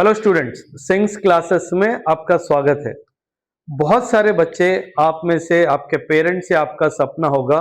Hello students, sings classes में आपका स्वागत है। बहुत सारे बच्चे आप में से, आपके पेरेंट्स से आपका सपना होगा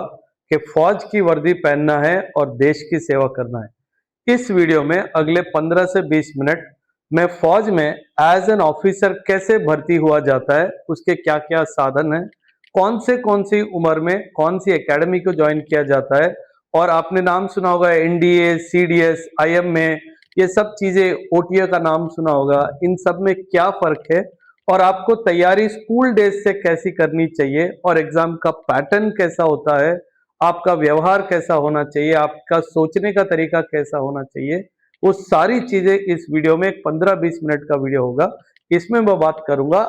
कि फौज की वर्दी पहनना है और देश की सेवा करना है। इस वीडियो में अगले 15 से 20 मिनट में फौज में एज एन ऑफिसर कैसे भर्ती हुआ जाता है, उसके क्या क्या साधन हैं, कौन सी उम्र में कौन सी एकेडमी को ज्वाइन किया जाता है, और आपने नाम सुना होगा एनडीए, सीडीएस, आईएम में, ये सब चीजें, ओटीए का नाम सुना होगा, इन सब में क्या फर्क है और आपको तैयारी स्कूल डेज से कैसी करनी चाहिए और एग्जाम का पैटर्न कैसा होता है, आपका व्यवहार कैसा होना चाहिए, आपका सोचने का तरीका कैसा होना चाहिए, वो सारी चीजें इस वीडियो में एक 15-20 मिनट का वीडियो होगा। इसमें मैं बात करूंगा,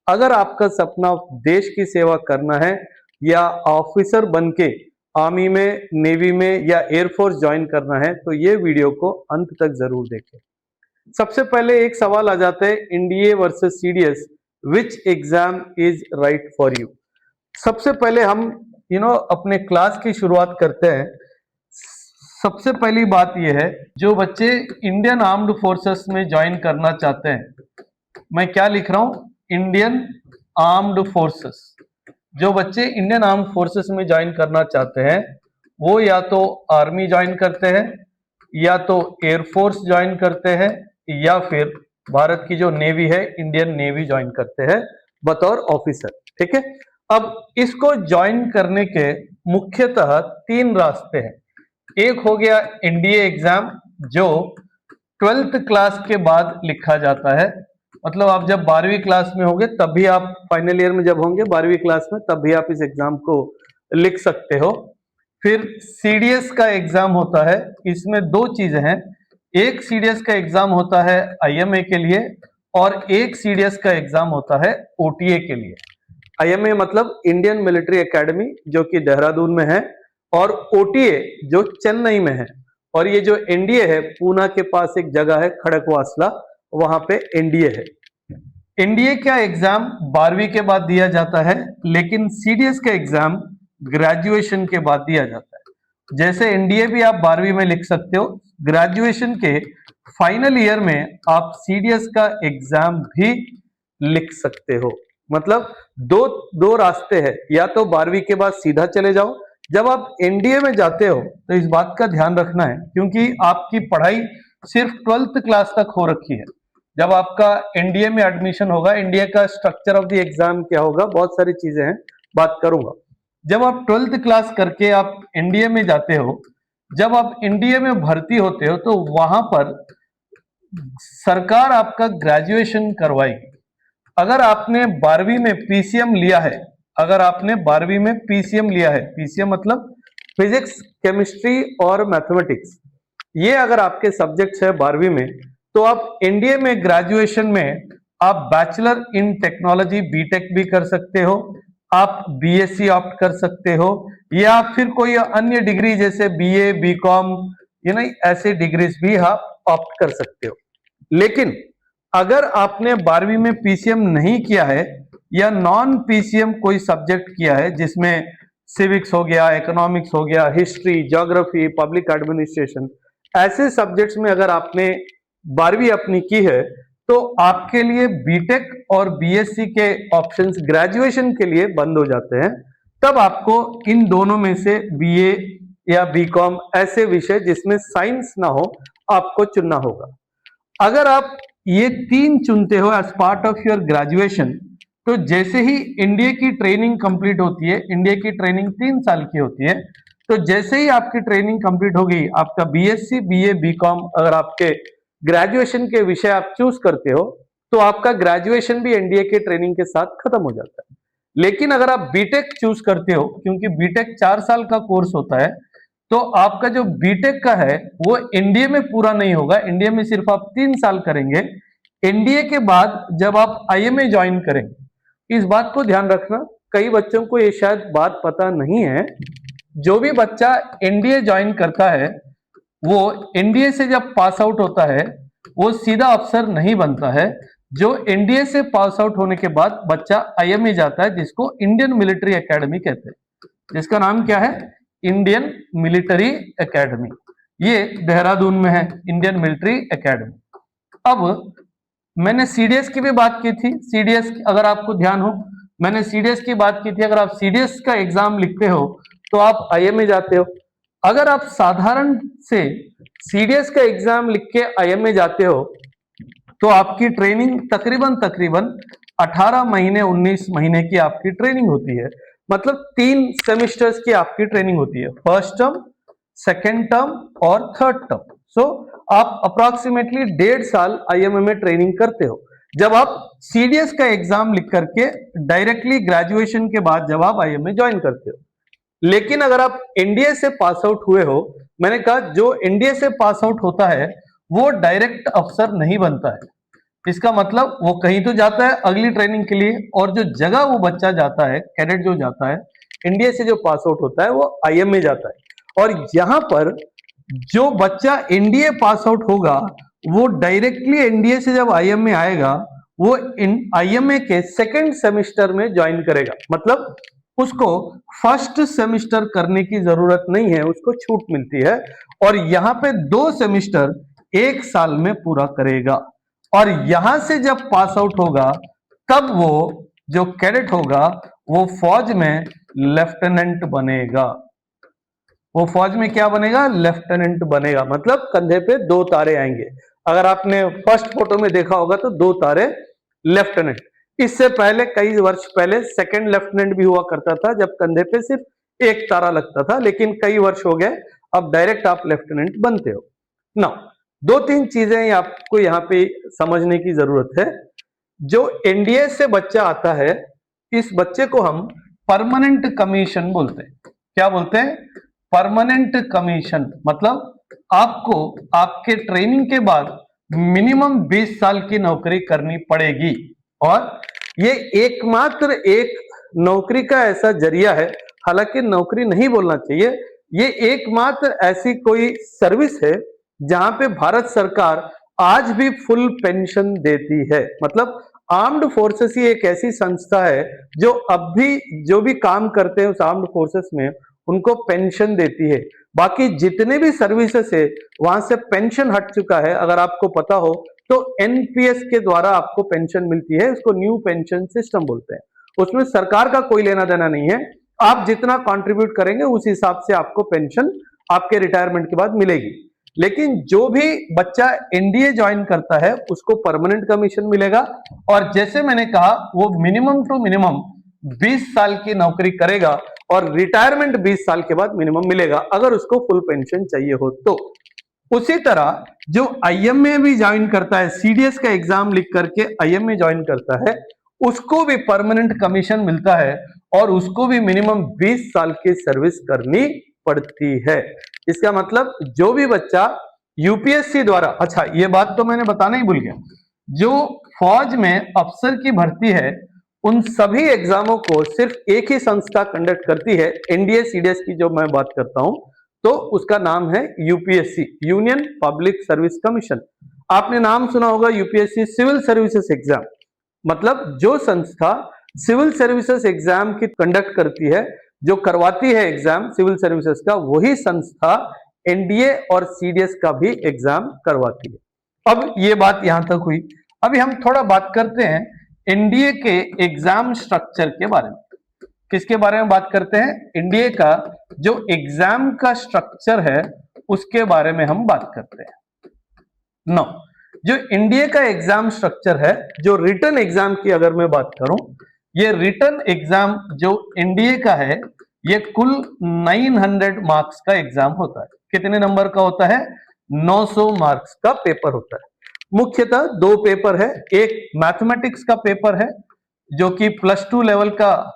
अगर आपका सपना देश की सेवा करना है या ऑफिसर बनके आर्मी में, नेवी में या एयरफोर्स ज्वाइन करना है, तो ये वीडियो को अंत तक जरूर देखें। सबसे पहले एक सवाल आ जाता है, NDA versus CDS, which exam is right for you. सबसे पहले हम अपने क्लास की शुरुआत करते हैं। सबसे पहली बात यह है, जो बच्चे इंडियन आर्म्ड फोर्सेस में ज्वाइन करना चाहते हैं, मैं क्या लिख रहा हूं, इंडियन आर्म्ड फोर्सेस। जो बच्चे इंडियन आर्म्ड फोर्सेस में ज्वाइन करना चाहते हैं वो या तो आर्मी ज्वाइन करते हैं, या तो एयरफोर्स ज्वाइन करते हैं, या फिर भारत की जो नेवी है, इंडियन नेवी ज्वाइन करते हैं बतौर ऑफिसर। ठीक है, अब इसको ज्वाइन करने के मुख्यतः 3 रास्ते हैं। एक हो गया एनडीए एग्जाम, जो 12th क्लास के बाद लिखा जाता है। मतलब आप जब 12वीं क्लास में होंगे तब भी, आप फाइनल ईयर में जब होंगे 12वीं क्लास में, तब भी आप इस एग्जाम को लिख सकते हो। फिर सीडीएस का एग्जाम होता है। इसमें 2 चीजें हैं, एक सीडीएस का एग्जाम होता है आईएमए के लिए और एक सीडीएस का एग्जाम होता है ओटीए के लिए। आईएमए मतलब इंडियन मिलिट्री एकेडमी, जो कि देहरादून में है, और ओटीए जो चेन्नई में है। और ये जो एनडीए है, पूना के पास एक जगह है खड़कवासला, वहां पे एनडीए है। एनडीए का एग्जाम 12वीं के बाद दिया जाता है, लेकिन सीडीएस का एग्जाम ग्रेजुएशन के बाद दिया जाता है। जैसे एनडीए भी आप 12वीं में लिख सकते हो, ग्रेजुएशन के फाइनल ईयर में आप सीडीएस का एग्जाम भी लिख सकते हो। मतलब दो रास्ते हैं, या तो 12वीं के बाद सीधा चले जाओ। जब आप एनडीए में जाते हो तो इस बात का ध्यान रखना है, क्योंकि आपकी पढ़ाई सिर्फ 12th क्लास तक हो रखी है। जब आपका एनडीए में एडमिशन होगा, एनडीए का स्ट्रक्चर ऑफ द एग्जाम क्या होगा, बहुत सारी चीजें हैं, बात करूंगा। जब आप 12th क्लास करके आप एनडीए में जाते हो, जब आप एनडीए में भर्ती होते हो, तो वहां पर सरकार आपका ग्रेजुएशन करवाएगी। अगर आपने 12वीं में पीसीएम लिया है, अगर आपने 12वीं में पीसीएम लिया है, पीसीएम मतलब फिजिक्स, केमिस्ट्री और मैथमेटिक्स, ये अगर आपके सब्जेक्ट्स है 12वीं में, तो आप एनडीए में ग्रेजुएशन में आप बैचलर इन टेक्नोलॉजी बीटेक भी कर सकते हो, आप बीएससी ऑप्ट कर सकते हो, या फिर कोई अन्य डिग्री जैसे बीए, बीकॉम, ऐसे डिग्रीज भी आप ऑप्ट कर सकते हो। लेकिन अगर आपने 12वीं में पीसीएम नहीं किया है, या नॉन पीसीएम कोई सब्जेक्ट किया है, जिसमें सिविक्स हो गया, इकोनॉमिक्स हो गया, हिस्ट्री, ज्योग्राफी, पब्लिक एडमिनिस्ट्रेशन, ऐसे सब्जेक्ट्स में अगर आपने 12वीं अपनी की है, तो आपके लिए बीटेक और बीएससी के ऑप्शंस ग्रेजुएशन के लिए बंद हो जाते हैं। तब आपको इन दोनों में से बीए या बीकॉम, ऐसे विषय जिसमें साइंस ना हो, आपको चुनना होगा। अगर आप ये 3 चुनते हो as part of your graduation, तो जैसे ही इंडिया की ट्रेनिंग कंप्लीट होती है, इंडिया की ट्रेनिंग 3 साल की होती है, तो जैसे ही आपकी ट्रेनिंग कंप्लीट होगी, आपका बीएससी, बीए, बीकॉम, अगर आपके ग्रेजुएशन के विषय आप चूज करते हो, तो आपका ग्रेजुएशन भी एनडीए के ट्रेनिंग के साथ खत्म हो जाता है। लेकिन अगर आप बीटेक चूज करते हो, क्योंकि बीटेक 4 साल का कोर्स होता है, तो आपका जो बीटेक का है वो एनडीए में पूरा नहीं होगा, एनडीए में सिर्फ आप 3 साल करेंगे। एनडीए के बाद जब आप आईएमए ज्वाइन करेंगे, इस बात को ध्यान रखना, कई बच्चों को ये शायद बात पता नहीं है। जो भी बच्चा एनडीए ज्वाइन करता है, वो एनडीए से जब पास आउट होता है, वो सीधा अफसर नहीं बनता है। जो एनडीए से पास आउट होने के बाद बच्चा आईएमए जाता है, जिसको इंडियन मिलिट्री एकेडमी कहते हैं, जिसका नाम क्या है, इंडियन मिलिट्री एकेडमी। ये देहरादून में है, इंडियन मिलिट्री एकेडमी। अब मैंने सीडीएस की भी बात की थी। सीडीएस अगर आपको ध्यान हो, मैंने सीडीएस की बात की थी। अगर आप सीडीएस का एग्जाम लिखते हो तो आप आईएमए जाते हो। अगर आप साधारण से सीडीएस का एग्जाम लिख के आईएमए जाते हो तो आपकी ट्रेनिंग तकरीबन तकरीबन 18 महीने 19 महीने की आपकी ट्रेनिंग होती है। मतलब 3 सेमेस्टर्स की आपकी ट्रेनिंग होती है, फर्स्ट टर्म, सेकेंड टर्म और थर्ड टर्म। सो आप अप्रोक्सीमेटली 1.5 साल आईएमए में ट्रेनिंग करते हो। जब आप सीडीएस का एग्जाम लिख करके डायरेक्टली ग्रेजुएशन के बाद जब आप आईएमए ज्वाइन करते हो। लेकिन अगर आप एनडीए से पास आउट हुए हो, मैंने कहा जो एनडीए से पास आउट होता है वो डायरेक्ट अफसर नहीं बनता है। इसका मतलब वो कहीं तो जाता है अगली ट्रेनिंग के लिए, और जो जगह वो बच्चा जाता है, कैडेट जो जाता है एनडीए से जो पास आउट होता है, वो आईएमए जाता है। और यहां पर जो बच्चा एनडीए पास आउट होगा वो डायरेक्टली एनडीए से जब आईएमए आएगा वो इन आईएमए के सेकेंड सेमेस्टर में ज्वाइन करेगा। मतलब उसको फर्स्ट सेमेस्टर करने की जरूरत नहीं है, उसको छूट मिलती है। और यहां पे 2 सेमेस्टर 1 साल में पूरा करेगा। और यहां से जब पास आउट होगा तब वो जो कैडेट होगा वो फौज में लेफ्टिनेंट बनेगा। वो फौज में क्या बनेगा? लेफ्टिनेंट बनेगा। मतलब कंधे पे 2 तारे आएंगे। अगर आपने फर्स्ट फोटो में देखा होगा तो 2 तारे लेफ्टिनेंट। इससे पहले कई वर्ष पहले सेकंड लेफ्टिनेंट भी हुआ करता था जब कंधे पे सिर्फ 1 तारा लगता था, लेकिन कई वर्ष हो गए, अब डायरेक्ट आप लेफ्टिनेंट बनते हो। ना 2-3 चीजें आपको यहाँ पे समझने की जरूरत है। जो एनडीए से बच्चा आता है, इस बच्चे को हम परमानेंट कमीशन बोलते हैं। क्या बोलते हैं? Permanent commission. मतलब आपको आपके ट्रेनिंग के बाद मिनिमम 20 साल की नौकरी करनी पड़ेगी। और ये एकमात्र एक नौकरी का ऐसा जरिया है, हालांकि नौकरी नहीं बोलना चाहिए, ये एकमात्र ऐसी कोई सर्विस है जहां पे भारत सरकार आज भी फुल पेंशन देती है। मतलब आर्म्ड फोर्सेस ही एक ऐसी संस्था है जो अब भी जो भी काम करते हैं उस आर्म्ड फोर्सेस में उनको पेंशन देती है। बाकी जितने भी सर्विसेज है वहां से पेंशन हट चुका है। अगर आपको पता हो तो एनपीएस के द्वारा आपको पेंशन मिलती है, उसको न्यू पेंशन सिस्टम बोलते हैं। उसमें सरकार का कोई लेना देना नहीं है, आप जितना कंट्रीब्यूट करेंगे उस हिसाब से आपको पेंशन आपके रिटायरमेंट के बाद मिलेगी। लेकिन जो भी बच्चा एनडीए ज्वाइन करता है उसको परमानेंट कमीशन मिलेगा। और जैसे मैंने कहा वो मिनिमम टू मिनिमम 20 साल की नौकरी करेगा और रिटायरमेंट 20 साल के बाद मिनिमम मिलेगा, अगर उसको फुल पेंशन चाहिए हो तो। उसी तरह जो आईएमए भी ज्वाइन करता है, सीडीएस का एग्जाम लिख करके आईएमए ज्वाइन करता है, उसको भी परमानेंट कमीशन मिलता है और उसको भी मिनिमम 20 साल की सर्विस करनी पड़ती है। इसका मतलब जो भी बच्चा यूपीएससी द्वारा, अच्छा ये बात तो मैंने बताना ही भूल गया, जो फौज में अफसर की भर्ती है उन सभी एग्जामों को सिर्फ एक ही संस्था कंडक्ट करती है। एनडीए सीडीएस की जो मैं बात करता हूं तो उसका नाम है UPSC, union public service commission. आपने नाम सुना होगा यूपीएससी सिविल सर्विसेज एग्जाम। मतलब जो संस्था सिविल सर्विसेज एग्जाम की कंडक्ट करती है, जो करवाती है एग्जाम सिविल सर्विसेज का, वही संस्था एनडीए और सीडीएस का भी एग्जाम करवाती है। अब ये बात यहां तक हुई। अभी हम थोड़ा बात करते हैं एनडीए के एग्जाम स्ट्रक्चर के बारे में। किसके बारे में बात करते हैं? एनडीए का जो एग्जाम का स्ट्रक्चर है उसके बारे में हम बात करते हैं। नो, जो एनडीए का एग्जाम स्ट्रक्चर है, जो रिटन एग्जाम की अगर मैं बात करूं, ये रिटन एग्जाम जो एनडीए का है ये कुल 900 मार्क्स का एग्जाम होता है। कितने नंबर का होता है? 900 मार्क्स का पेपर होता है। मुख्यतः 2 पेपर है, एक मैथमेटिक्स का पेपर है जो कि +2 लेवल का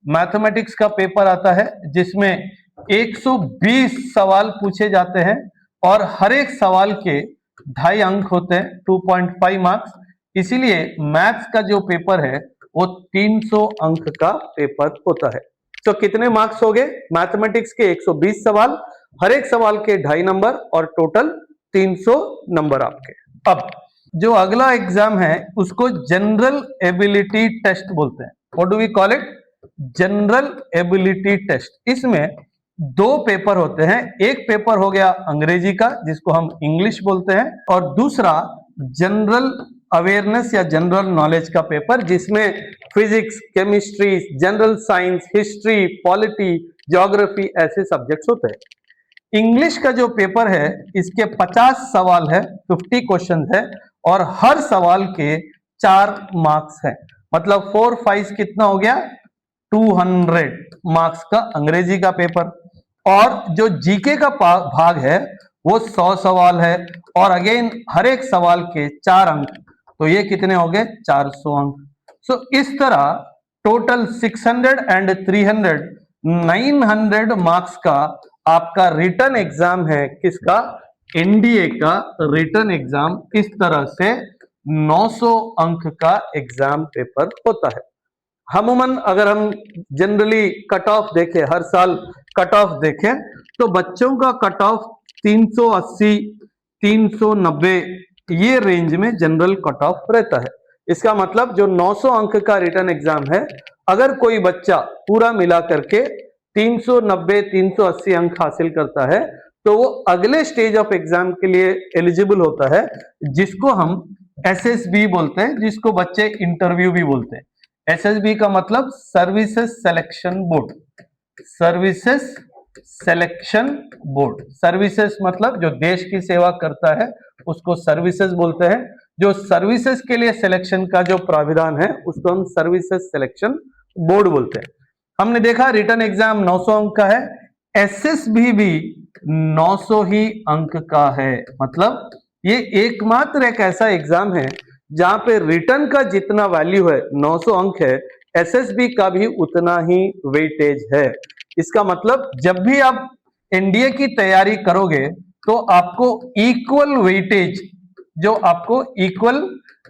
मैथमेटिक्स का पेपर आता है, जिसमें 120 सवाल पूछे जाते हैं और हर एक सवाल के 2.5 अंक होते हैं, 2.5 मार्क्स। इसीलिए मैथ्स का जो पेपर है वो 300 अंक का पेपर होता है। तो कितने मार्क्स हो गए? मैथमेटिक्स के 120 सवाल, हर एक सवाल के 2.5 नंबर और टोटल 300 नंबर आपके। अब जो अगला एग्जाम है उसको जनरल एबिलिटी टेस्ट बोलते हैं। What do we call it? General ability test. इसमें 2 पेपर होते हैं, एक पेपर हो गया अंग्रेजी का जिसको हम इंग्लिश बोलते हैं, और दूसरा जनरल अवेयरनेस या जनरल नॉलेज का पेपर, जिसमें physics, chemistry, general science, history, polity, geography ऐसे सब्जेक्ट्स होते हैं। इंग्लिश का जो पेपर है इसके 50 सवाल है, 50 क्वेश्चन है और हर सवाल के 4 मार्क्स हैं, मतलब 4 5 कितना हो गया 200 मार्क्स का अंग्रेजी का पेपर। और जो जीके का भाग है वो 100 सवाल है और अगेन हर एक सवाल के 4 अंक, तो ये कितने हो गए 400 अंक। सो इस तरह टोटल 600 एंड 300 900 मार्क्स का आपका रिटर्न एग्जाम है। किसका? एनडीए का रिटर्न एग्जाम। इस तरह से 900 अंक का एग्जाम पेपर होता है। अमूमन अगर हम जनरली कट ऑफ देखें, हर साल कट ऑफ देखें, तो बच्चों का कट ऑफ 380 390 ये रेंज में जनरल कट ऑफ रहता है। इसका मतलब जो 900 अंक का रिटर्न एग्जाम है, अगर कोई बच्चा पूरा मिला करके 390 380 अंक हासिल करता है तो वो अगले स्टेज ऑफ एग्जाम के लिए एलिजिबल होता है, जिसको हम एसएसबी बोलते हैं, जिसको बच्चे इंटरव्यू भी बोलते हैं। एसएसबी का मतलब services selection board. Services selection board, services मतलब जो देश की सेवा करता है उसको सर्विसेज बोलते हैं। जो सर्विसेज के लिए सिलेक्शन का जो प्राविधान है उसको हम सर्विसेज सिलेक्शन बोर्ड बोलते हैं। हमने देखा रिटर्न एग्जाम 900 अंक का है, एसएसबी भी 900 ही अंक का है। मतलब ये एकमात्र एक ऐसा एग्जाम है जहां पे रिटर्न का जितना वैल्यू है 900 अंक है, एसएसबी का भी उतना ही वेटेज है। इसका मतलब जब भी आप एनडीए की तैयारी करोगे तो आपको इक्वल वेटेज, जो आपको इक्वल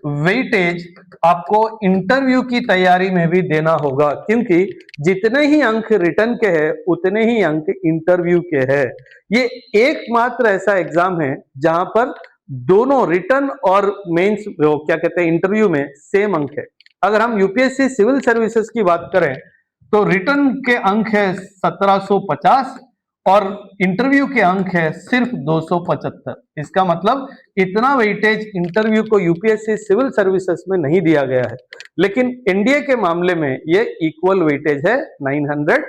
वेटेज आपको इंटरव्यू की तैयारी में भी देना होगा, क्योंकि जितने ही अंक रिटर्न के हैं उतने ही अंक इंटरव्यू के हैं। ये एकमात्र ऐसा एग्जाम है जहां पर दोनों रिटर्न और मेंस क्या कहते हैं इंटरव्यू में सेम अंक है। अगर हम यूपीएससी सिविल सर्विसेज की बात करें तो रिटर्न के अंक है 1750 और इंटरव्यू के अंक है सिर्फ 275। इसका मतलब इतना वेटेज इंटरव्यू को यूपीएससी सिविल सर्विसेज में नहीं दिया गया है, लेकिन एनडीए के मामले में ये इक्वल वेटेज है 900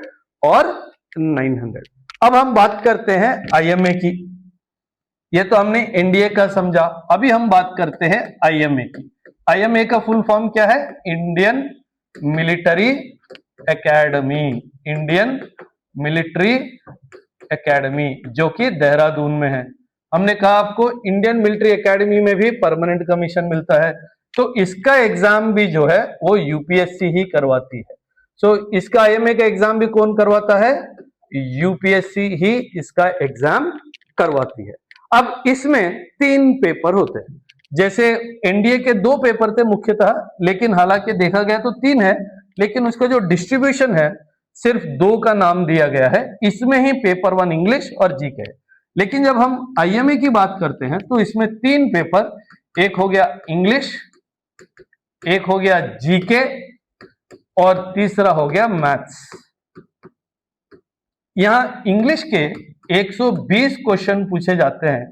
और 900। अब हम बात करते हैं आईएमए की। ये तो हमने एनडीए का समझा, अभी हम बात करते हैं आईएमए की। आईएमए का फुल फॉर्म क्या है? Indian military academy. Indian military academy, जो कि देहरादून में है। हमने कहा आपको इंडियन मिलिट्री एकेडमी में भी परमानेंट कमीशन मिलता है, तो इसका एग्जाम भी जो है वो यूपीएससी ही करवाती है। सो इसका आईएमए का एग्जाम भी कौन करवाता है? यूपीएससी ही इसका एग्जाम करवाती है। अब इसमें 3 पेपर होते हैं। जैसे एनडीए के 2 पेपर थे मुख्यतः, लेकिन हालांकि देखा गया तो 3 है, लेकिन उसका जो डिस्ट्रीब्यूशन है सिर्फ 2 का नाम दिया गया है। इसमें ही पेपर 1 इंग्लिश और जीके है। लेकिन जब हम आईएमए की बात करते हैं तो इसमें 3 पेपर, एक हो गया इंग्लिश, एक हो गया जीके और तीसरा हो गया मैथ्स। यहां इंग्लिश के 120 क्वेश्चन पूछे जाते हैं,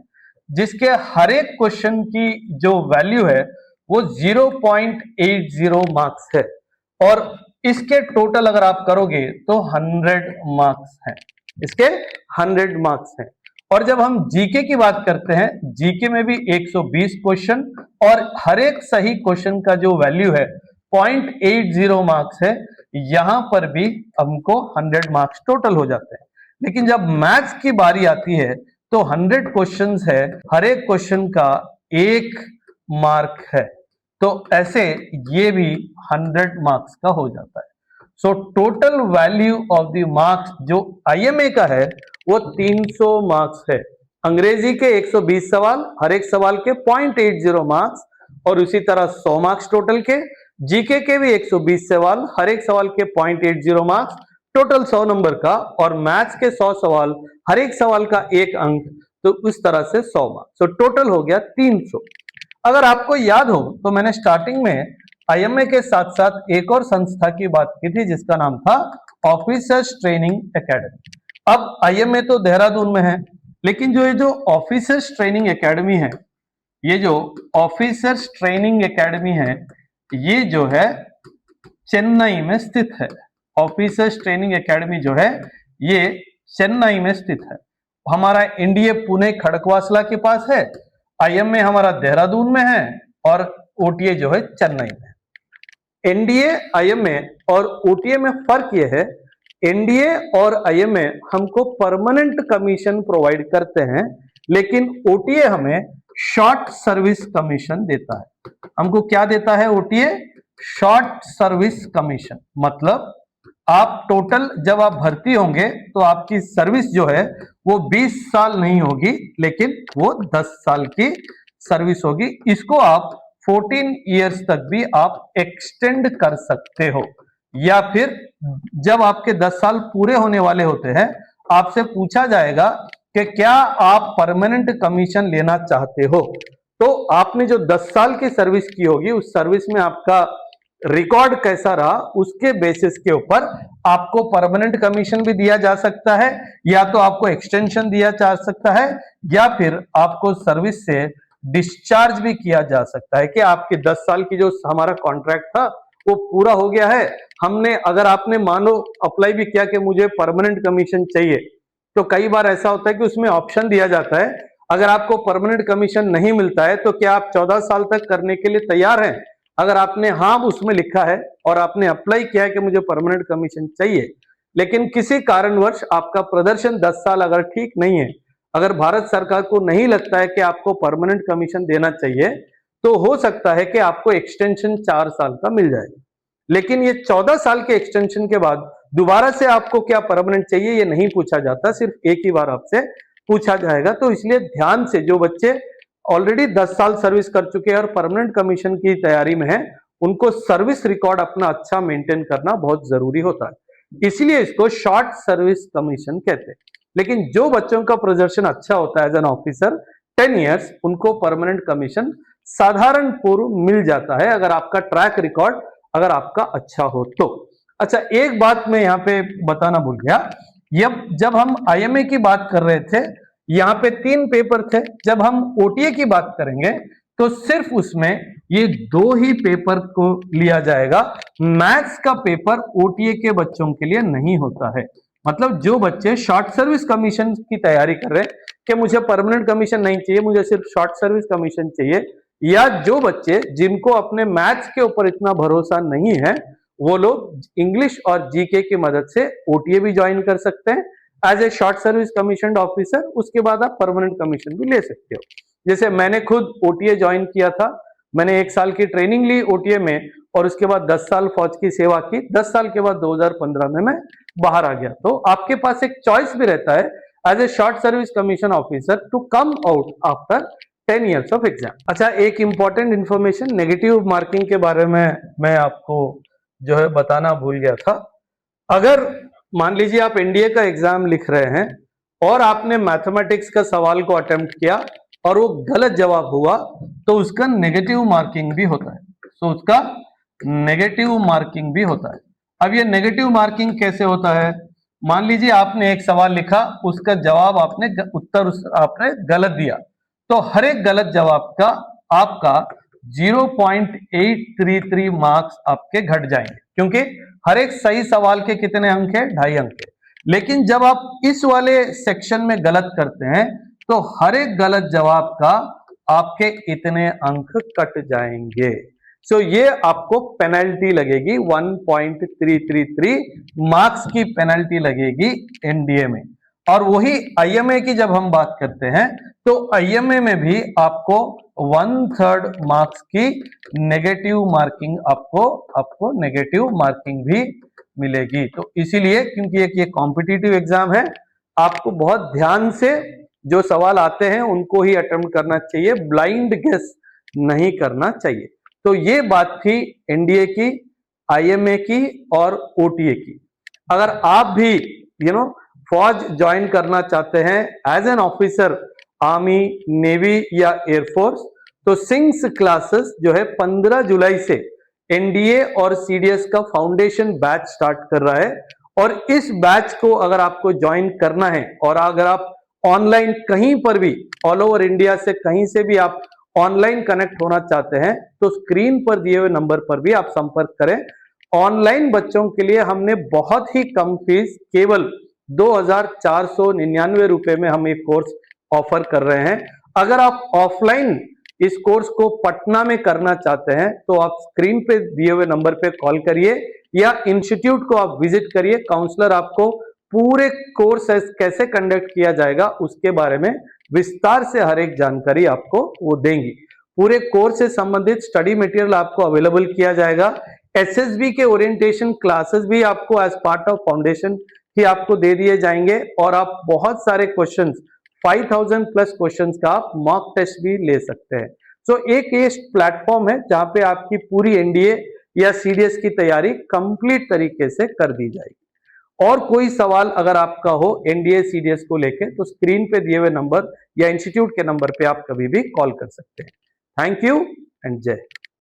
जिसके हर एक क्वेश्चन की जो वैल्यू है वो 0.80 मार्क्स है और इसके टोटल अगर आप करोगे तो 100 मार्क्स हैं। इसके 100 मार्क्स हैं। और जब हम जीके की बात करते हैं, जीके में भी 120 क्वेश्चन और हर एक सही क्वेश्चन का जो वैल्यू है 0.80 मार्क्स है। यहां पर भी हमको 100 मार्क्स टोटल हो जाते हैं। लेकिन जब मैथ्स की बारी आती है तो 100 क्वेश्चंस है, हर एक क्वेश्चन का 1 मार्क है, तो ऐसे ये भी 100 मार्क्स का हो जाता है। So total value of the marks जो आईएमए का है वो 300 मार्क्स है। अंग्रेजी के 120 सवाल, हर एक सवाल के 0.80 मार्क्स और उसी तरह 100 मार्क्स टोटल के। जीके के भी 120 सवाल, हर एक सवाल के 0.80 मार्क्स, टोटल 100 नंबर का। और मैथ्स के 100 सवाल, हर एक सवाल का 1 अंक, तो उस तरह से 100 मार्क्स। तो टोटल हो गया 300। अगर आपको याद हो तो मैंने स्टार्टिंग में आईएमए के साथ साथ एक और संस्था की बात की थी जिसका नाम था ऑफिसर्स ट्रेनिंग एकेडमी। अब आईएमए तो देहरादून में है, लेकिन जो ये जो ऑफिसर्स ट्रेनिंग एकेडमी है ये जो ऑफिसर्स ट्रेनिंग एकेडमी है, ये जो है चेन्नई में स्थित है। ऑफिसर्स ट्रेनिंग एकेडमी जो है ये चेन्नई में स्थित है। हमारा एनडीए पुणे खड़कवासला के पास है, आईएमए हमारा देहरादून में है और ओटीए जो है चेन्नई में। एनडीए, आईएमए और ओटीए में फर्क यह है, एनडीए और आईएमए हमको परमानेंट कमीशन प्रोवाइड करते हैं, लेकिन ओटीए हमें शॉर्ट सर्विस कमीशन देता है। हमको क्या देता है ओटीए? Short service commission. मतलब आप टोटल जब आप भर्ती होंगे तो आपकी सर्विस जो है वो 20 साल नहीं होगी, लेकिन वो 10 साल की सर्विस होगी। इसको आप 14 इयर्स तक भी आप एक्सटेंड कर सकते हो, या फिर जब आपके 10 साल पूरे होने वाले होते हैं आपसे पूछा जाएगा कि क्या आप परमानेंट कमीशन लेना चाहते हो, तो आपने जो 10 साल की सर्विस की होगी उस सर्विस में आपका रिकॉर्ड कैसा रहा उसके बेसिस के ऊपर आपको परमानेंट कमीशन भी दिया जा सकता है, या तो आपको एक्सटेंशन दिया जा सकता है, या फिर आपको सर्विस से डिस्चार्ज भी किया जा सकता है कि आपके 10 साल की जो हमारा कॉन्ट्रैक्ट था वो पूरा हो गया है। हमने, अगर आपने मान लो अप्लाई भी किया कि मुझे परमानेंट कमीशन चाहिए, तो कई बार ऐसा होता है कि उसमें ऑप्शन दिया जाता है, अगर आपको परमानेंट कमीशन नहीं मिलता है तो क्या आप 14 साल तक करने के लिए तैयार हैं? अगर आपने हाँ उसमें लिखा है और आपने अप्लाई किया है कि मुझे परमानेंट कमीशन चाहिए, लेकिन किसी कारणवश आपका प्रदर्शन 10 साल अगर ठीक नहीं है, अगर भारत सरकार को नहीं लगता है कि आपको परमानेंट कमीशन देना चाहिए, तो हो सकता है कि आपको एक्सटेंशन 4 साल का मिल जाएगा। लेकिन ये 14 साल के एक्सटेंशन के बाद दोबारा से आपको क्या परमानेंट चाहिए ये नहीं पूछा जाता, सिर्फ एक ही बार आपसे पूछा जाएगा। तो इसलिए ध्यान से, जो बच्चे ऑलरेडी 10 साल सर्विस कर चुके हैं और परमानेंट कमीशन की तैयारी में है, उनको सर्विस रिकॉर्ड अपना अच्छा मेंटेन करना बहुत जरूरी होता है, इसलिए इसको शॉर्ट सर्विस कमीशन कहते हैं। लेकिन जो बच्चों का प्रदर्शन अच्छा होता है एज एन ऑफिसर 10 इयर्स, उनको परमानेंट कमीशन साधारण पूर्व मिल जाता है, अगर आपका ट्रैक रिकॉर्ड अगर आपका अच्छा हो तो। अच्छा, एक बात मैं यहाँ पे बताना भूल गया, जब हम आईएमए की बात कर रहे थे यहाँ पे 3 पेपर थे, जब हम ओटीए की बात करेंगे तो सिर्फ उसमें ये 2 ही पेपर को लिया जाएगा। मैथ्स का पेपर ओटीए के बच्चों के लिए नहीं होता है। मतलब जो बच्चे शॉर्ट सर्विस कमीशन की तैयारी कर रहे हैं कि मुझे परमानेंट कमीशन नहीं चाहिए, मुझे सिर्फ शॉर्ट सर्विस कमीशन चाहिए, या जो बच्चे जिनको अपने मैथ्स के ऊपर इतना भरोसा नहीं है, वो लोग इंग्लिश और जीके की मदद से ओटीए भी ज्वाइन कर सकते हैं as a short service commission officer. उसके बाद आप परमानेंट कमीशन भी ले सकते हो। जैसे मैंने खुद ओटीए ज्वाइन किया था, मैंने 1 साल की ट्रेनिंग ली ओटीए में और उसके बाद 10 साल फौज की सेवा की। 10 साल के बाद 2015 में मैं बाहर आ गया। तो आपके पास एक चॉइस भी रहता है as a short service commission officer to come out after 10 years of exam. अच्छा, एक इंपॉर्टेंट इंफॉर्मेशन नेगेटिव मार्किंग के बारे में मैं आपको जो है बताना भूल गया था। अगर मान लीजिए आप एनडीए का एग्जाम लिख रहे हैं और आपने मैथमेटिक्स का सवाल को अटेम्प्ट किया और वो गलत जवाब हुआ, तो उसका नेगेटिव मार्किंग भी होता है। तो उसका नेगेटिव मार्किंग भी होता है। अब ये नेगेटिव मार्किंग कैसे होता है? मान लीजिए आपने एक सवाल लिखा, उसका जवाब आपने गलत दिया, तो हर एक गलत जवाब का आपका 0.833 मार्क्स आपके घट जाएंगे, क्योंकि हर एक सही सवाल के कितने अंक है? 2.5 अंक है। लेकिन जब आप इस वाले सेक्शन में गलत करते हैं तो हर एक गलत जवाब का आपके इतने अंक कट जाएंगे। सो ये आपको पेनल्टी लगेगी, 1.333 मार्क्स की पेनल्टी लगेगी एनडीए में। और वही आईएमए की जब हम बात करते हैं तो आईएमए में भी आपको 1/3 मार्क्स की नेगेटिव मार्किंग आपको नेगेटिव मार्किंग भी मिलेगी। तो इसीलिए, क्योंकि ये कॉम्पिटिटिव एग्जाम है, आपको बहुत ध्यान से जो सवाल आते हैं उनको ही अटेम्प्ट करना चाहिए, ब्लाइंड गेस नहीं करना चाहिए। तो ये बात थी एनडीए की, आईएमए की और ओटीए की। अगर आप भी फौज ज्वाइन करना चाहते हैं as an officer, army, navy या एयरफोर्स, तो सिंग्स क्लासेस जो है 15 जुलाई से एनडीए और सीडीएस का फाउंडेशन बैच स्टार्ट कर रहा है। और इस बैच को अगर आपको ज्वाइन करना है और अगर आप ऑनलाइन कहीं पर भी ऑल ओवर इंडिया से कहीं से भी आप ऑनलाइन कनेक्ट होना चाहते हैं तो स्क्रीन पर दिए हुए नंबर पर भी आप संपर्क करें। ऑनलाइन बच्चों के लिए हमने बहुत ही कम फीस, केवल 2,499 रुपए में हम एक कोर्स ऑफर कर रहे हैं। अगर आप ऑफलाइन इस कोर्स को पटना में करना चाहते हैं तो आप स्क्रीन पे दिए हुए नंबर पे कॉल करिए या इंस्टीट्यूट को आप विजिट करिए। काउंसलर आपको पूरे कोर्स कैसे कंडक्ट किया जाएगा उसके बारे में विस्तार से हर एक जानकारी आपको वो देंगी। पूरे कोर्स से संबंधित स्टडी मटेरियल आपको अवेलेबल किया जाएगा। एसएसबी के ओरिएंटेशन क्लासेस भी आपको एज पार्ट ऑफ फाउंडेशन ही आपको दे दिए जाएंगे और आप बहुत सारे क्वेश्चंस 5000 प्लस क्वेश्चंस का आप मॉक टेस्ट भी ले सकते हैं। सो एक ये प्लेटफॉर्म है जहां पे आपकी पूरी एनडीए या सीडीएस की तैयारी कंप्लीट तरीके से कर दी जाएगी। और कोई सवाल अगर आपका हो एनडीए सीडीएस को लेके तो स्क्रीन पे दिए हुए नंबर या इंस्टीट्यूट के नंबर पे आप कभी भी कॉल कर सकते हैं। थैंक यू एंड जय।